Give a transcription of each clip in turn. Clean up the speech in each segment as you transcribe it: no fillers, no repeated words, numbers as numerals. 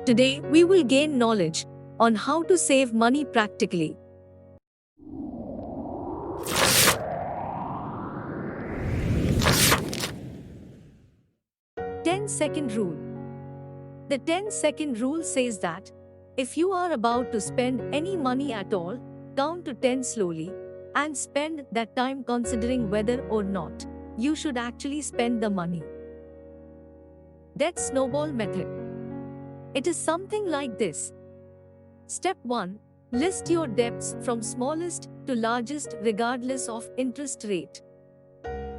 Today, we will gain knowledge on how to save money practically. 10-second rule. The 10-second rule says that if you are about to spend any money at all, count to 10 slowly and spend that time considering whether or not you should actually spend the money. Debt snowball method. It is something like this. Step 1. List your debts from smallest to largest regardless of interest rate.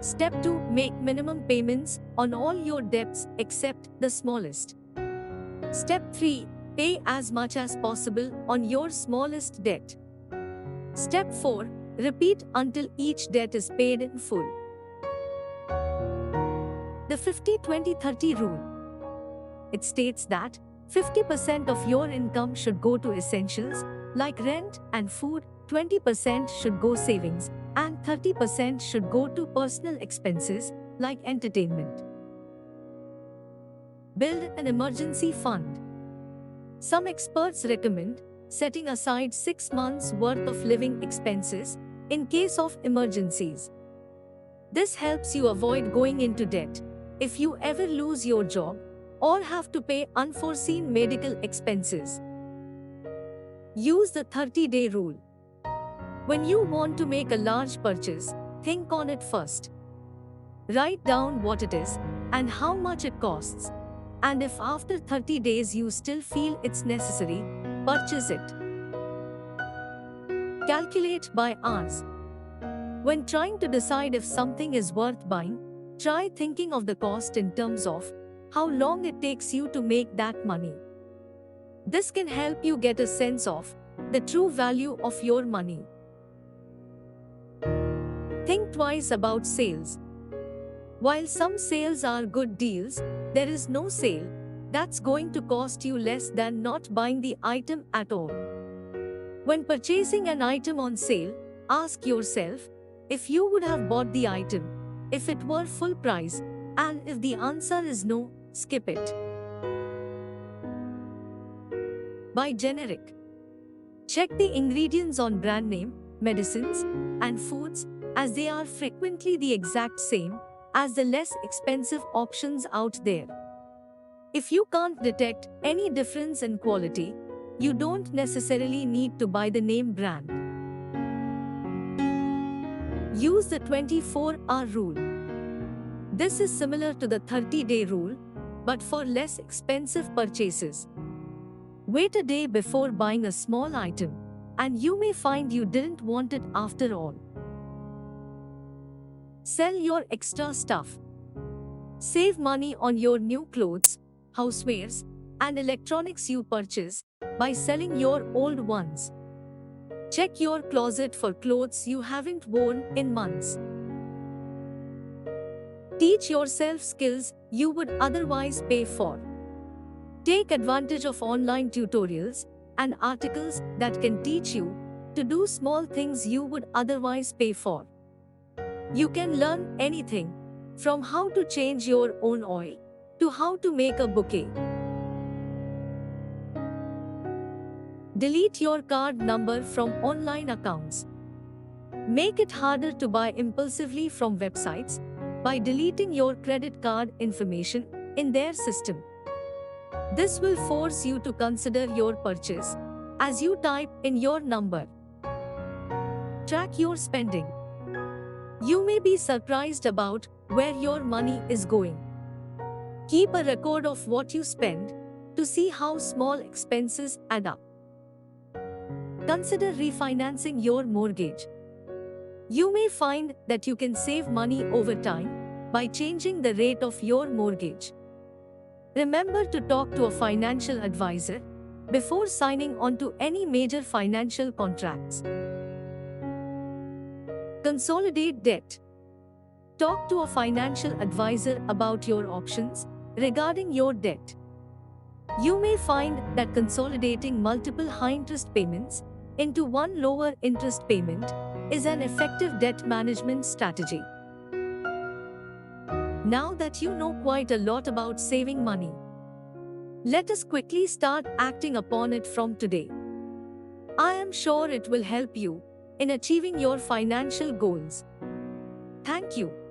Step 2. Make minimum payments on all your debts except the smallest. Step 3. Pay as much as possible on your smallest debt. Step 4. Repeat until each debt is paid in full. The 50-20-30 rule. It states that 50% of your income should go to essentials like rent and food, 20% should go savings, and 30% should go to personal expenses like entertainment. Build an emergency fund. Some experts recommend setting aside 6 months' worth of living expenses in case of emergencies. This helps you avoid going into debt if you ever lose your job or have to pay unforeseen medical expenses. Use the 30-day rule. When you want to make a large purchase, think on it first. Write down what it is and how much it costs. And if after 30 days you still feel it's necessary, purchase it. Calculate by hours. When trying to decide if something is worth buying, try thinking of the cost in terms of how long it takes you to make that money. This can help you get a sense of the true value of your money. Think twice about sales. While some sales are good deals, there is no sale that's going to cost you less than not buying the item at all. When purchasing an item on sale, ask yourself if you would have bought the item if it were full price, and if the answer is no, skip it. Buy generic. Check the ingredients on brand name, medicines, and foods, as they are frequently the exact same as the less expensive options out there. If you can't detect any difference in quality, you don't necessarily need to buy the name brand. Use the 24-hour rule. This is similar to the 30-day rule, but for less expensive purchases. Wait a day before buying a small item, and you may find you didn't want it after all. Sell your extra stuff. Save money on your new clothes, housewares, and electronics you purchase by selling your old ones. Check your closet for clothes you haven't worn in months. Teach yourself skills you would otherwise pay for. Take advantage of online tutorials and articles that can teach you to do small things you would otherwise pay for. You can learn anything from how to change your own oil to how to make a bouquet. Delete your card number from online accounts. Make it harder to buy impulsively from websites by deleting your credit card information in their system. This will force you to consider your purchase as you type in your number. Track your spending. You may be surprised about where your money is going. Keep a record of what you spend to see how small expenses add up. Consider refinancing your mortgage. You may find that you can save money over time by changing the rate of your mortgage. Remember to talk to a financial advisor before signing on to any major financial contracts. Consolidate debt. Talk to a financial advisor about your options regarding your debt. You may find that consolidating multiple high-interest payments into one lower interest payment is an effective debt management strategy. Now that you know quite a lot about saving money, Let us quickly start acting upon it from today. I am sure it will help you in achieving your financial goals. Thank you.